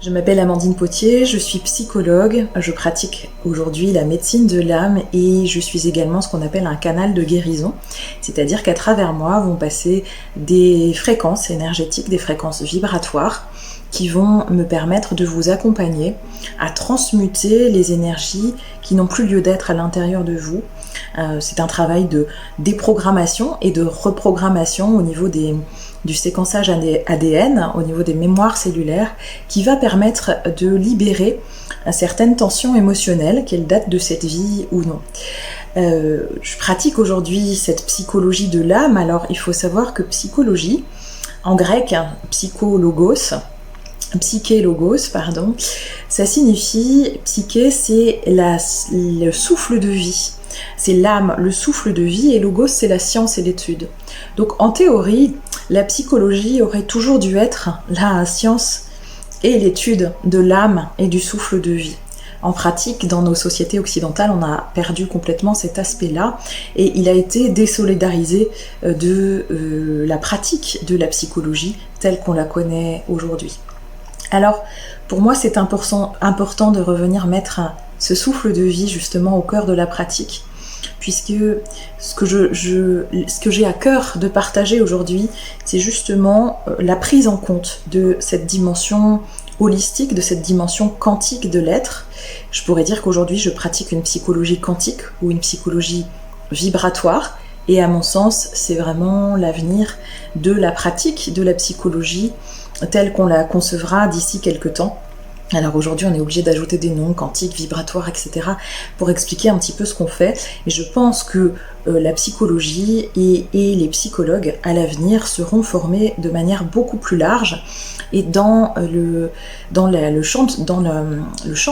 Je m'appelle Amandine Potier, je suis psychologue, je pratique aujourd'hui la médecine de l'âme et je suis également ce qu'on appelle un canal de guérison, c'est-à-dire qu'à travers moi vont passer des fréquences énergétiques, des fréquences vibratoires qui vont me permettre de vous accompagner à transmuter les énergies qui n'ont plus lieu d'être à l'intérieur de vous. C'est un travail de déprogrammation et de reprogrammation au niveau du séquençage ADN, au niveau des mémoires cellulaires, qui va permettre de libérer certaines tensions émotionnelles, qu'elles datent de cette vie ou non. Je pratique aujourd'hui cette psychologie de l'âme. Alors il faut savoir que psychologie, en grec, psyché logos, ça signifie, psyché c'est le souffle de vie. C'est l'âme, le souffle de vie, et logos c'est la science et l'étude. Donc en théorie, la psychologie aurait toujours dû être la science et l'étude de l'âme et du souffle de vie. En pratique, dans nos sociétés occidentales, on a perdu complètement cet aspect-là et il a été désolidarisé de la pratique de la psychologie telle qu'on la connaît aujourd'hui. Alors, pour moi, c'est important de revenir mettre ce souffle de vie justement au cœur de la pratique, puisque ce que j'ai à cœur de partager aujourd'hui, c'est justement la prise en compte de cette dimension holistique, de cette dimension quantique de l'être. Je pourrais dire qu'aujourd'hui, je pratique une psychologie quantique ou une psychologie vibratoire, et à mon sens, c'est vraiment l'avenir de la pratique de la psychologie telle qu'on la concevra d'ici quelques temps. Alors aujourd'hui, on est obligé d'ajouter des noms, quantiques, vibratoires, etc. pour expliquer un petit peu ce qu'on fait. Et je pense que la psychologie et les psychologues à l'avenir seront formés de manière beaucoup plus large et dans le champ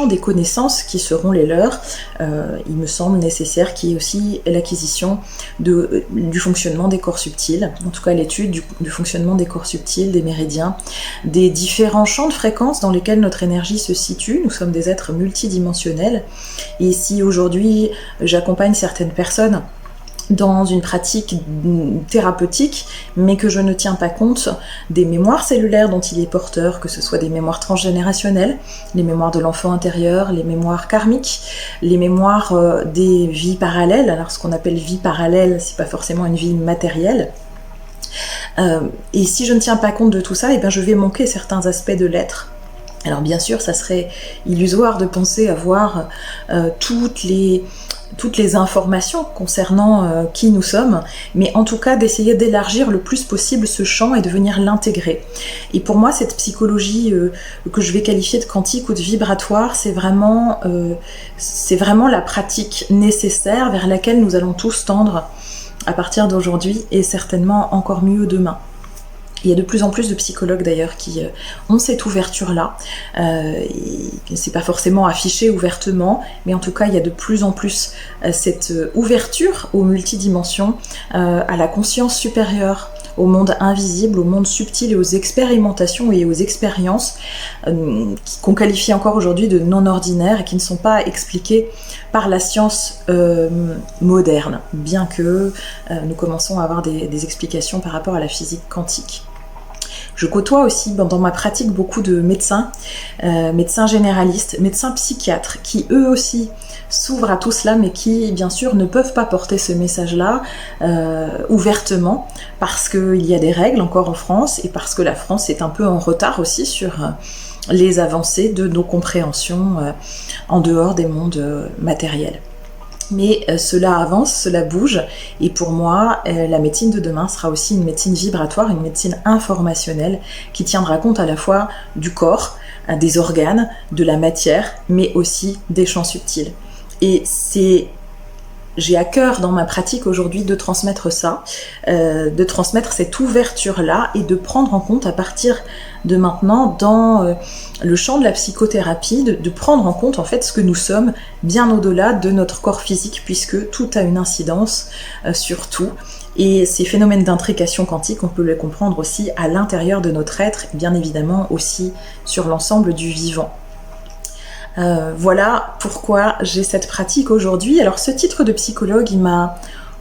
des connaissances qui seront les leurs. Il me semble nécessaire qu'il y ait aussi l'acquisition du fonctionnement des corps subtils, en tout cas l'étude du fonctionnement des corps subtils, des méridiens, des différents champs de fréquences dans lesquels notre énergie se situe. Nous sommes des êtres multidimensionnels, et si aujourd'hui j'accompagne certaines personnes dans une pratique thérapeutique, mais que je ne tiens pas compte des mémoires cellulaires dont il est porteur, que ce soit des mémoires transgénérationnelles, les mémoires de l'enfant intérieur, les mémoires karmiques, les mémoires des vies parallèles. Alors ce qu'on appelle vie parallèle, c'est pas forcément une vie matérielle. Et si je ne tiens pas compte de tout ça, je vais manquer certains aspects de l'être. Alors bien sûr, ça serait illusoire de penser avoir toutes les informations concernant qui nous sommes, mais en tout cas d'essayer d'élargir le plus possible ce champ et de venir l'intégrer. Et pour moi, cette psychologie que je vais qualifier de quantique ou de vibratoire, c'est vraiment la pratique nécessaire vers laquelle nous allons tous tendre à partir d'aujourd'hui et certainement encore mieux demain. Il y a de plus en plus de psychologues d'ailleurs qui ont cette ouverture-là. C'est pas forcément affiché ouvertement, mais en tout cas il y a de plus en plus cette ouverture aux multidimensions, à la conscience supérieure, au monde invisible, au monde subtil et aux expérimentations et aux expériences qu'on qualifie encore aujourd'hui de non ordinaires et qui ne sont pas expliquées par la science moderne, bien que nous commençons à avoir des explications par rapport à la physique quantique. Je côtoie aussi dans ma pratique beaucoup de médecins généralistes, médecins psychiatres, qui eux aussi s'ouvrent à tout cela, mais qui bien sûr ne peuvent pas porter ce message-là ouvertement, parce qu'il y a des règles encore en France, et parce que la France est un peu en retard aussi sur les avancées de nos compréhensions en dehors des mondes matériels. Mais cela avance, cela bouge, et pour moi, la médecine de demain sera aussi une médecine vibratoire, une médecine informationnelle qui tiendra compte à la fois du corps, des organes, de la matière, mais aussi des champs subtils. Et j'ai à cœur dans ma pratique aujourd'hui de transmettre ça, de transmettre cette ouverture-là et de prendre en compte à partir de maintenant dans le champ de la psychothérapie, de prendre en compte en fait ce que nous sommes bien au-delà de notre corps physique, puisque tout a une incidence sur tout. Et ces phénomènes d'intrication quantique, on peut les comprendre aussi à l'intérieur de notre être, et bien évidemment aussi sur l'ensemble du vivant. Voilà pourquoi j'ai cette pratique aujourd'hui. Alors ce titre de psychologue, il m'a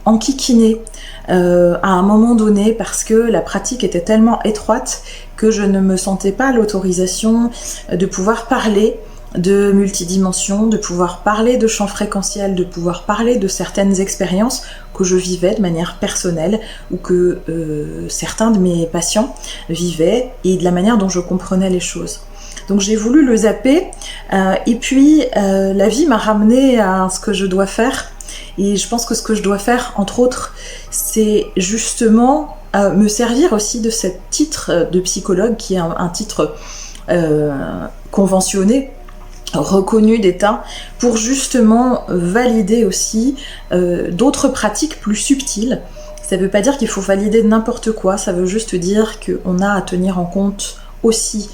enquiquinée à un moment donné parce que la pratique était tellement étroite que je ne me sentais pas l'autorisation de pouvoir parler de multidimension, de pouvoir parler de champs fréquentiels, de pouvoir parler de certaines expériences que je vivais de manière personnelle ou que certains de mes patients vivaient et de la manière dont je comprenais les choses. Donc j'ai voulu le zapper et puis la vie m'a ramené à ce que je dois faire et je pense que ce que je dois faire entre autres c'est justement me servir aussi de ce titre de psychologue qui est un titre conventionné, reconnu d'État, pour justement valider aussi d'autres pratiques plus subtiles. Ça ne veut pas dire qu'il faut valider n'importe quoi, ça veut juste dire qu'on a à tenir en compte aussi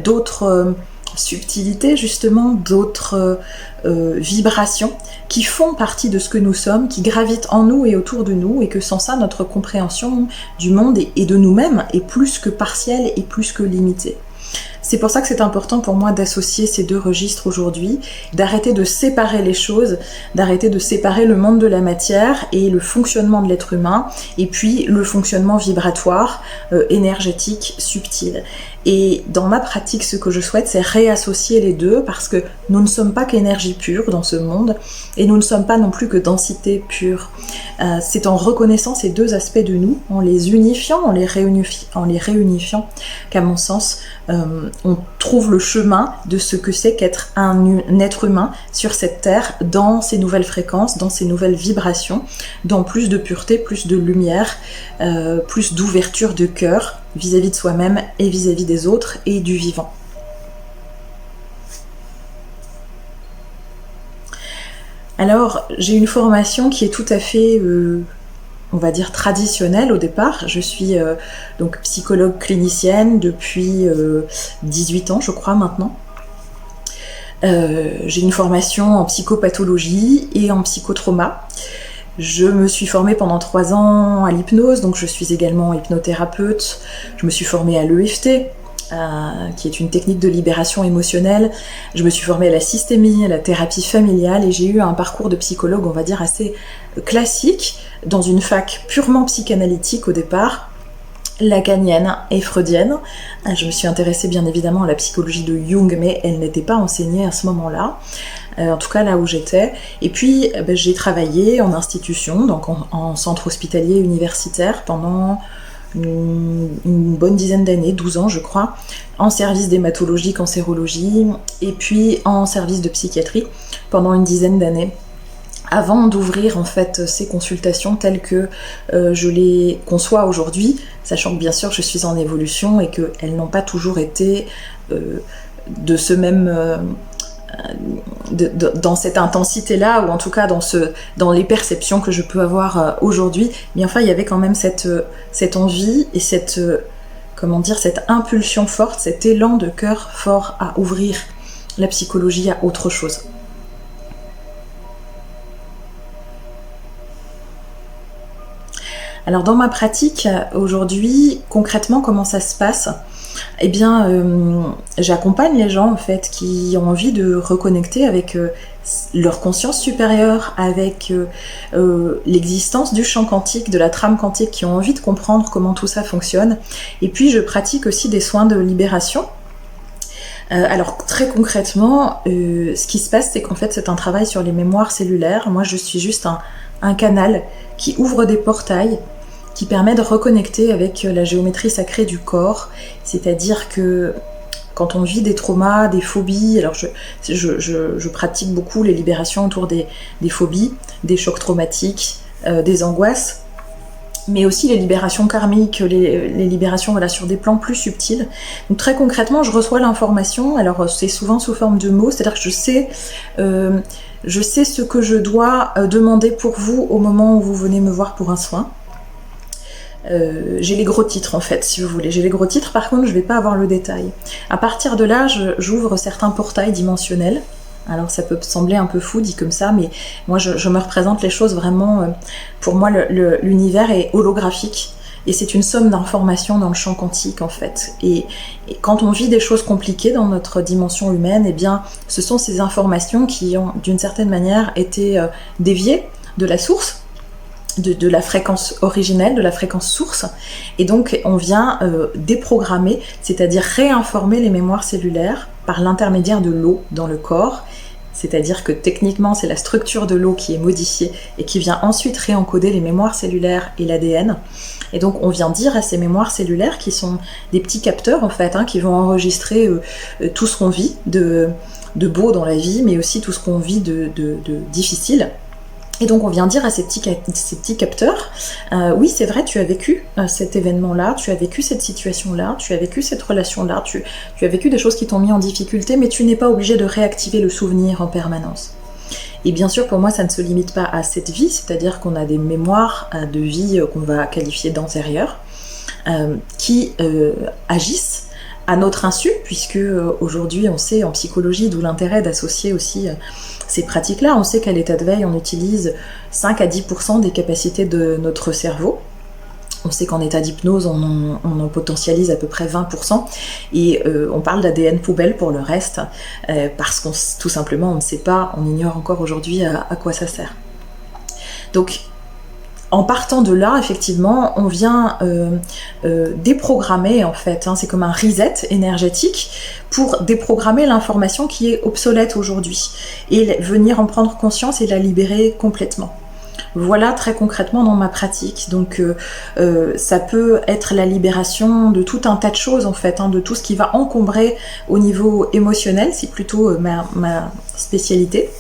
d'autres subtilités, justement, d'autres vibrations qui font partie de ce que nous sommes, qui gravitent en nous et autour de nous, et que sans ça, notre compréhension du monde et de nous-mêmes est plus que partielle et plus que limitée. C'est pour ça que c'est important pour moi d'associer ces deux registres aujourd'hui, d'arrêter de séparer les choses, d'arrêter de séparer le monde de la matière et le fonctionnement de l'être humain, et puis le fonctionnement vibratoire, énergétique, subtil. Et dans ma pratique, ce que je souhaite, c'est réassocier les deux, parce que nous ne sommes pas qu'énergie pure dans ce monde, et nous ne sommes pas non plus que densité pure. C'est en reconnaissant ces deux aspects de nous, en les unifiant, en les réunifiant, qu'à mon sens, on trouve le chemin de ce que c'est qu'être un être humain sur cette terre, dans ces nouvelles fréquences, dans ces nouvelles vibrations, dans plus de pureté, plus de lumière, plus d'ouverture de cœur vis-à-vis de soi-même et vis-à-vis des autres et du vivant. Alors, j'ai une formation qui est tout à fait, on va dire, traditionnelle au départ. Je suis donc psychologue clinicienne depuis 18 ans, je crois, maintenant. J'ai une formation en psychopathologie et en psychotrauma. Je me suis formée pendant 3 ans à l'hypnose, donc je suis également hypnothérapeute. Je me suis formée à l'EFT, qui est une technique de libération émotionnelle. Je me suis formée à la systémie, à la thérapie familiale, et j'ai eu un parcours de psychologue, on va dire, assez classique, dans une fac purement psychanalytique au départ, lacanienne et freudienne. Je me suis intéressée bien évidemment à la psychologie de Jung, mais elle n'était pas enseignée à ce moment-là. En tout cas là où j'étais. Et puis j'ai travaillé en institution, donc en centre hospitalier universitaire pendant une bonne dizaine d'années, 12 ans je crois, en service d'hématologie, cancérologie, et puis en service de psychiatrie pendant une dizaine d'années, avant d'ouvrir en fait ces consultations telles que je les conçois aujourd'hui, sachant que bien sûr je suis en évolution et qu'elles n'ont pas toujours été de ce même... dans cette intensité-là, ou en tout cas dans les perceptions que je peux avoir aujourd'hui, mais enfin il y avait quand même cette envie et cette impulsion forte, cet élan de cœur fort à ouvrir la psychologie à autre chose. Alors dans ma pratique aujourd'hui, concrètement comment ça se passe ? Eh bien, j'accompagne les gens en fait qui ont envie de reconnecter avec leur conscience supérieure, avec l'existence du champ quantique, de la trame quantique, qui ont envie de comprendre comment tout ça fonctionne. Et puis je pratique aussi des soins de libération. Alors très concrètement, ce qui se passe, c'est qu'en fait c'est un travail sur les mémoires cellulaires. Moi je suis juste un canal qui ouvre des portails, qui permet de reconnecter avec la géométrie sacrée du corps, c'est-à-dire que quand on vit des traumas, des phobies, alors je pratique beaucoup les libérations autour des phobies, des chocs traumatiques, des angoisses, mais aussi les libérations karmiques, les libérations sur des plans plus subtils. Donc très concrètement, je reçois l'information, alors c'est souvent sous forme de mots, c'est-à-dire que je sais ce que je dois demander pour vous au moment où vous venez me voir pour un soin. J'ai les gros titres en fait, si vous voulez. J'ai les gros titres, par contre je vais pas avoir le détail. À partir de là, j'ouvre certains portails dimensionnels. Alors ça peut sembler un peu fou dit comme ça, mais moi je me représente les choses vraiment... pour moi l'univers est holographique, et c'est une somme d'informations dans le champ quantique en fait. Et quand on vit des choses compliquées dans notre dimension humaine, eh bien ce sont ces informations qui ont d'une certaine manière été déviées de la source, de la fréquence originelle, de la fréquence source, et donc on vient déprogrammer, c'est-à-dire réinformer les mémoires cellulaires par l'intermédiaire de l'eau dans le corps, c'est-à-dire que techniquement c'est la structure de l'eau qui est modifiée et qui vient ensuite réencoder les mémoires cellulaires et l'ADN. Et donc on vient dire à ces mémoires cellulaires, qui sont des petits capteurs en fait, qui vont enregistrer tout ce qu'on vit de beau dans la vie, mais aussi tout ce qu'on vit de difficile. Et donc on vient dire à ces petits capteurs, oui c'est vrai, tu as vécu cet événement-là, tu as vécu cette situation-là, tu as vécu cette relation-là, tu as vécu des choses qui t'ont mis en difficulté, mais tu n'es pas obligé de réactiver le souvenir en permanence. Et bien sûr pour moi ça ne se limite pas à cette vie, c'est-à-dire qu'on a des mémoires de vie qu'on va qualifier d'antérieures, qui agissent à notre insu, puisque aujourd'hui on sait en psychologie, d'où l'intérêt d'associer aussi ces pratiques-là, on sait qu'à l'état de veille on utilise 5 à 10% des capacités de notre cerveau. On sait qu'en état d'hypnose on en potentialise à peu près 20%, et on parle d'ADN poubelle pour le reste, parce qu'on tout simplement on ne sait pas, on ignore encore aujourd'hui à quoi ça sert. Donc en partant de là, effectivement, on vient déprogrammer en fait, c'est comme un reset énergétique pour déprogrammer l'information qui est obsolète aujourd'hui et venir en prendre conscience et la libérer complètement. Voilà très concrètement dans ma pratique. Donc ça peut être la libération de tout un tas de choses en fait, de tout ce qui va encombrer au niveau émotionnel, c'est plutôt ma spécialité.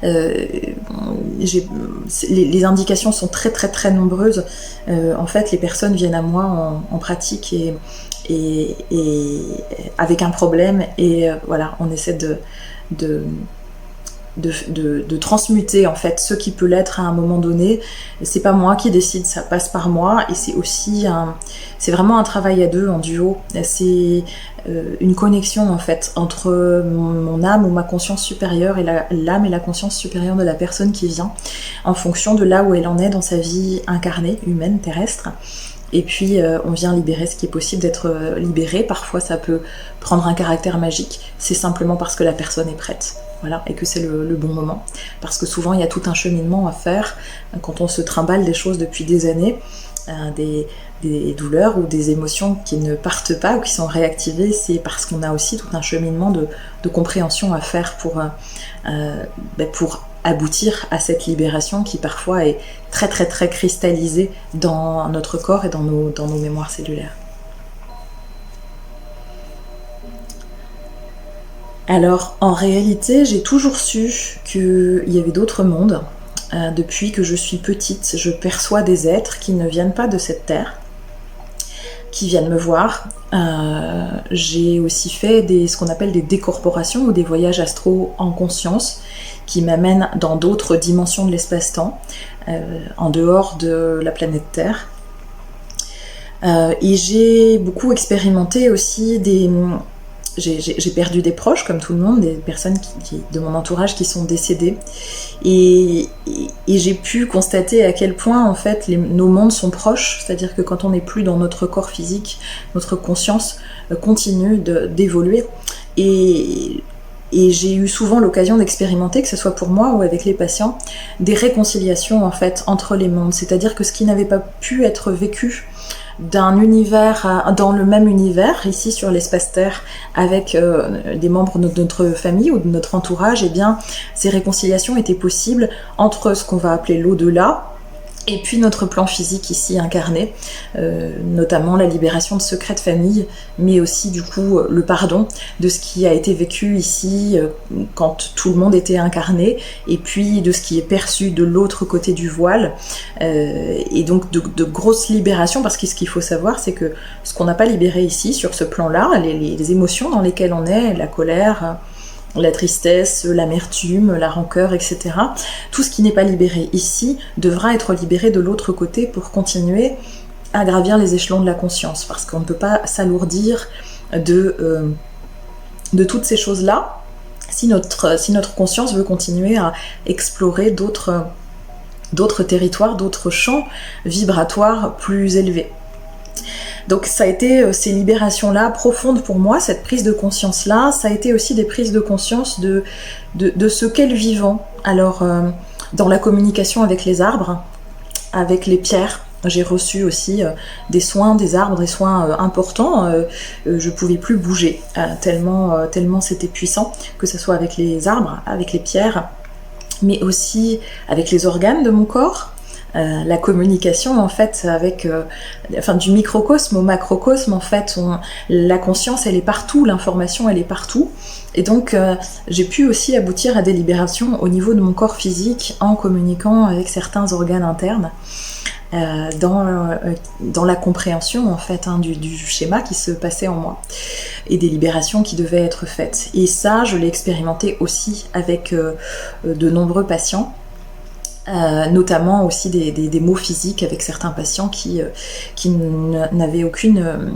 Les indications sont très très très nombreuses. En fait les personnes viennent à moi en pratique et avec un problème, et voilà, on essaie de transmuter en fait ce qui peut l'être à un moment donné. C'est pas moi qui décide, ça passe par moi, et c'est aussi c'est vraiment un travail à deux, en duo. C'est une connexion en fait entre mon âme ou ma conscience supérieure et l'âme et la conscience supérieure de la personne qui vient, en fonction de là où elle en est dans sa vie incarnée, humaine, terrestre. Et puis on vient libérer ce qui est possible d'être libéré. Parfois ça peut prendre un caractère magique, c'est simplement parce que la personne est prête. Voilà, et que c'est le bon moment. Parce que souvent il y a tout un cheminement à faire quand on se trimballe des choses depuis des années, des douleurs ou des émotions qui ne partent pas ou qui sont réactivées, c'est parce qu'on a aussi tout un cheminement de compréhension à faire pour aboutir à cette libération qui parfois est très très très cristallisée dans notre corps et dans nos mémoires cellulaires. Alors en réalité j'ai toujours su qu'il y avait d'autres mondes. Depuis que je suis petite, je perçois des êtres qui ne viennent pas de cette terre, qui viennent me voir. J'ai aussi fait ce qu'on appelle des décorporations ou des voyages astraux en conscience qui m'amènent dans d'autres dimensions de l'espace-temps, en dehors de la planète Terre. Et j'ai beaucoup expérimenté aussi j'ai perdu des proches, comme tout le monde, des personnes de mon entourage qui sont décédées. Et j'ai pu constater à quel point, en fait, nos mondes sont proches. C'est-à-dire que quand on n'est plus dans notre corps physique, notre conscience continue d'évoluer. Et j'ai eu souvent l'occasion d'expérimenter, que ce soit pour moi ou avec les patients, des réconciliations, en fait, entre les mondes. C'est-à-dire que ce qui n'avait pas pu être vécu d'un univers dans le même univers, ici sur l'espace Terre, avec des membres de notre famille ou de notre entourage, eh bien, ces réconciliations étaient possibles entre ce qu'on va appeler l'au-delà et puis notre plan physique ici incarné, notamment la libération de secrets de famille, mais aussi du coup le pardon de ce qui a été vécu ici quand tout le monde était incarné, et puis de ce qui est perçu de l'autre côté du voile, et donc de grosses libérations, parce que ce qu'il faut savoir, c'est que ce qu'on n'a pas libéré ici, sur ce plan-là, les émotions dans lesquelles on est, la colère, la tristesse, l'amertume, la rancœur, etc. Tout ce qui n'est pas libéré ici devra être libéré de l'autre côté pour continuer à gravir les échelons de la conscience, parce qu'on ne peut pas s'alourdir de toutes ces choses-là si notre conscience veut continuer à explorer d'autres territoires, d'autres champs vibratoires plus élevés. Donc ça a été ces libérations-là profondes pour moi, cette prise de conscience-là. Ça a été aussi des prises de conscience de ce qu'est le vivant. Alors dans la communication avec les arbres, avec les pierres. J'ai reçu aussi des soins, des arbres, des soins importants. Je pouvais plus bouger, tellement c'était puissant, que ce soit avec les arbres, avec les pierres, mais aussi avec les organes de mon corps. La communication en fait avec du microcosme au macrocosme, en fait la conscience elle est partout, l'information elle est partout, et donc j'ai pu aussi aboutir à des libérations au niveau de mon corps physique en communiquant avec certains organes internes, dans la compréhension en fait du schéma qui se passait en moi et des libérations qui devaient être faites. Et ça je l'ai expérimenté aussi avec de nombreux patients. Notamment aussi des maux physiques avec certains patients qui n'avaient aucune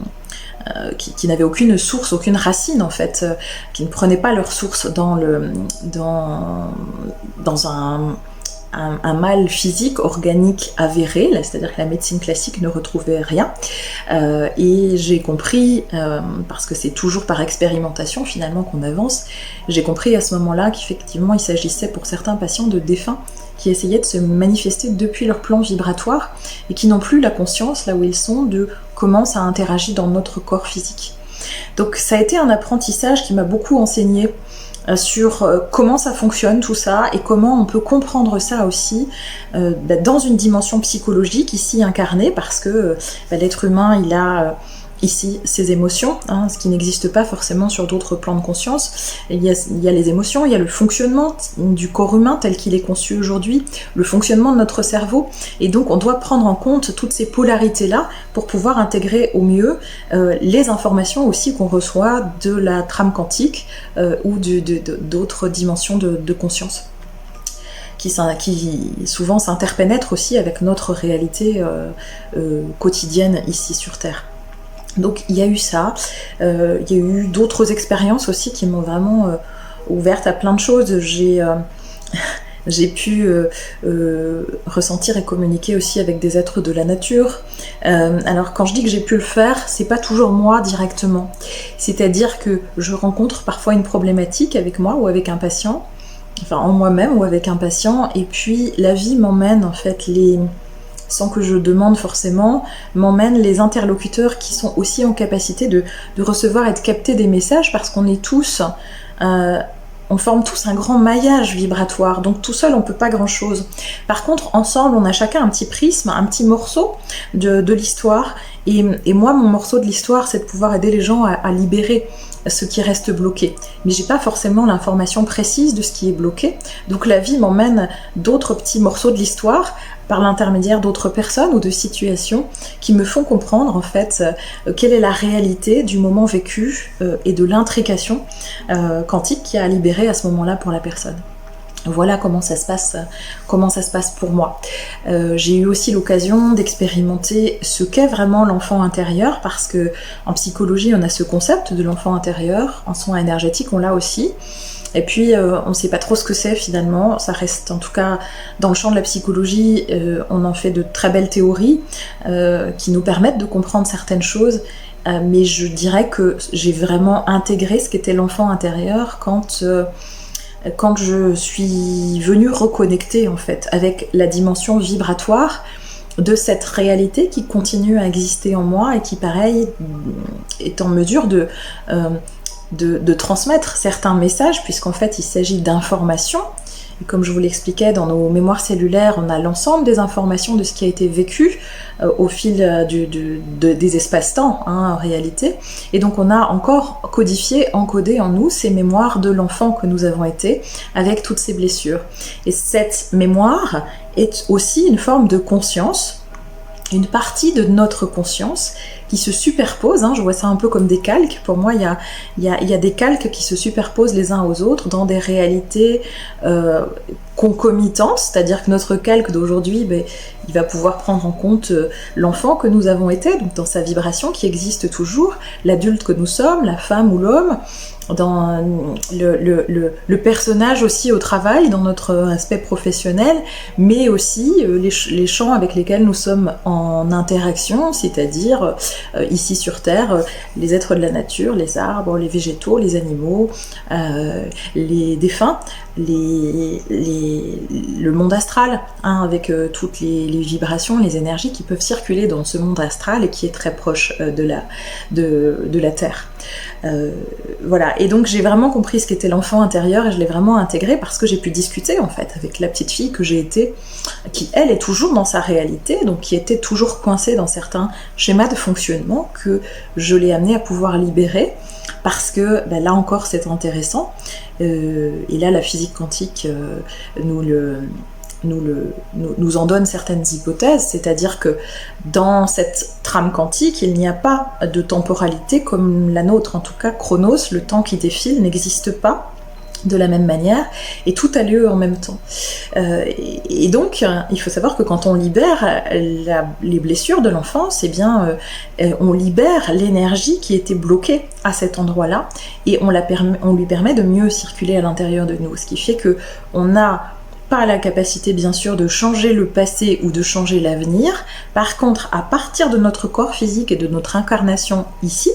source, aucune racine en fait, qui ne prenaient pas leur source dans un mal physique, organique avéré, c'est-à-dire que la médecine classique ne retrouvait rien. Et j'ai compris, parce que c'est toujours par expérimentation finalement qu'on avance, j'ai compris à ce moment-là qu'effectivement il s'agissait pour certains patients de défunts qui essayaient de se manifester depuis leur plan vibratoire et qui n'ont plus la conscience, là où ils sont, de comment ça interagit dans notre corps physique. Donc ça a été un apprentissage qui m'a beaucoup enseigné sur comment ça fonctionne tout ça et comment on peut comprendre ça aussi dans une dimension psychologique ici incarnée, parce que l'être humain il a ici ses émotions, ce qui n'existe pas forcément sur d'autres plans de conscience. Il y a les émotions, il y a le fonctionnement du corps humain tel qu'il est conçu aujourd'hui, le fonctionnement de notre cerveau, et donc on doit prendre en compte toutes ces polarités-là pour pouvoir intégrer au mieux les informations aussi qu'on reçoit de la trame quantique ou d'autres dimensions de conscience qui souvent s'interpénètrent aussi avec notre réalité quotidienne ici sur Terre. Donc il y a eu ça, il y a eu d'autres expériences aussi qui m'ont vraiment ouverte à plein de choses. J'ai pu ressentir et communiquer aussi avec des êtres de la nature. Alors quand je dis que j'ai pu le faire, c'est pas toujours moi directement. C'est-à-dire que je rencontre parfois une problématique avec moi ou avec un patient, enfin en moi-même ou avec un patient, et puis la vie m'emmène en fait sans que je demande forcément, m'emmènent les interlocuteurs qui sont aussi en capacité de recevoir et de capter des messages, parce qu'on est tous, on forme tous un grand maillage vibratoire, donc tout seul on peut pas grand chose. Par contre ensemble on a chacun un petit prisme, un petit morceau de l'histoire, et moi mon morceau de l'histoire c'est de pouvoir aider les gens à libérer ce qui reste bloqué. Mais j'ai pas forcément l'information précise de ce qui est bloqué, donc la vie m'emmène d'autres petits morceaux de l'histoire par l'intermédiaire d'autres personnes ou de situations qui me font comprendre en fait quelle est la réalité du moment vécu et de l'intrication quantique qu'il y a à libérer à ce moment-là pour la personne. Voilà comment ça se passe pour moi. J'ai eu aussi l'occasion d'expérimenter ce qu'est vraiment l'enfant intérieur, parce que en psychologie on a ce concept de l'enfant intérieur, en soins énergétiques on l'a aussi. Et puis on ne sait pas trop ce que c'est finalement, ça reste en tout cas dans le champ de la psychologie, on en fait de très belles théories qui nous permettent de comprendre certaines choses, mais je dirais que j'ai vraiment intégré ce qu'était l'enfant intérieur quand je suis venue reconnecter en fait avec la dimension vibratoire de cette réalité qui continue à exister en moi et qui pareil est en mesure de transmettre certains messages, puisqu'en fait il s'agit d'informations. Et comme je vous l'expliquais, dans nos mémoires cellulaires, on a l'ensemble des informations de ce qui a été vécu au fil des espaces-temps, en réalité. Et donc on a encore codifié, encodé en nous ces mémoires de l'enfant que nous avons été, avec toutes ces blessures. Et cette mémoire est aussi une forme de conscience, une partie de notre conscience qui se superposent, je vois ça un peu comme des calques. Pour moi, il y a des calques qui se superposent les uns aux autres dans des réalités concomitantes, c'est-à-dire que notre calque d'aujourd'hui, il va pouvoir prendre en compte l'enfant que nous avons été, donc dans sa vibration qui existe toujours, l'adulte que nous sommes, la femme ou l'homme, dans le personnage aussi au travail, dans notre aspect professionnel, mais aussi les champs avec lesquels nous sommes en interaction, c'est-à-dire ici sur Terre, les êtres de la nature, les arbres, les végétaux, les animaux, les défunts, le monde astral, hein, avec toutes les vibrations, les énergies qui peuvent circuler dans ce monde astral et qui est très proche de la Terre. Voilà, et donc j'ai vraiment compris ce qu'était l'enfant intérieur et je l'ai vraiment intégré parce que j'ai pu discuter en fait avec la petite fille que j'ai été, qui elle est toujours dans sa réalité, donc qui était toujours coincée dans certains schémas de fonctionnement que je l'ai amenée à pouvoir libérer. Parce que ben là encore c'est intéressant, et là la physique quantique nous en donne certaines hypothèses, c'est-à-dire que dans cette trame quantique, il n'y a pas de temporalité comme la nôtre, en tout cas Chronos, le temps qui défile, n'existe pas de la même manière, et tout a lieu en même temps. Et donc, il faut savoir que quand on libère les blessures de l'enfance, eh bien, on libère l'énergie qui était bloquée à cet endroit-là, et on lui permet de mieux circuler à l'intérieur de nous, ce qui fait que on n'a pas la capacité, bien sûr, de changer le passé ou de changer l'avenir. Par contre, à partir de notre corps physique et de notre incarnation ici,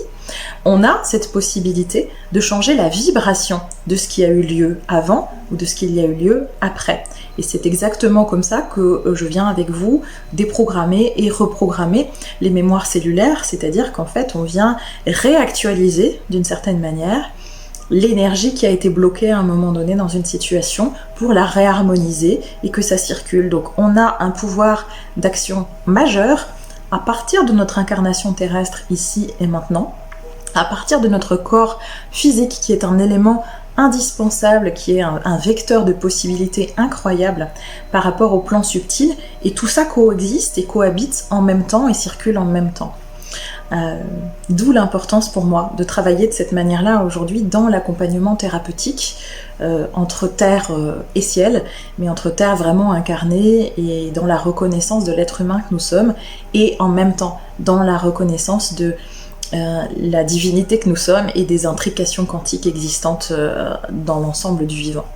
on a cette possibilité de changer la vibration de ce qui a eu lieu avant ou de ce qu'il y a eu lieu après. Et c'est exactement comme ça que je viens avec vous déprogrammer et reprogrammer les mémoires cellulaires, c'est-à-dire qu'en fait on vient réactualiser d'une certaine manière l'énergie qui a été bloquée à un moment donné dans une situation pour la réharmoniser et que ça circule. Donc on a un pouvoir d'action majeur à partir de notre incarnation terrestre ici et maintenant, à partir de notre corps physique qui est un élément indispensable, qui est un vecteur de possibilités incroyables par rapport au plan subtil, et tout ça coexiste et cohabite en même temps et circule en même temps. D'où l'importance pour moi de travailler de cette manière-là aujourd'hui dans l'accompagnement thérapeutique entre terre et ciel, mais entre terre vraiment incarnée et dans la reconnaissance de l'être humain que nous sommes, et en même temps dans la reconnaissance de la divinité que nous sommes et des intrications quantiques existantes dans l'ensemble du vivant.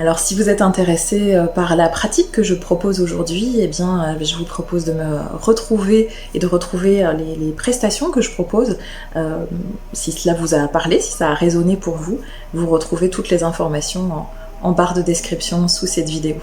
Alors si vous êtes intéressé par la pratique que je propose aujourd'hui, eh bien je vous propose de me retrouver et de retrouver les prestations que je propose. Si cela vous a parlé, si ça a résonné pour vous, vous retrouvez toutes les informations en barre de description sous cette vidéo.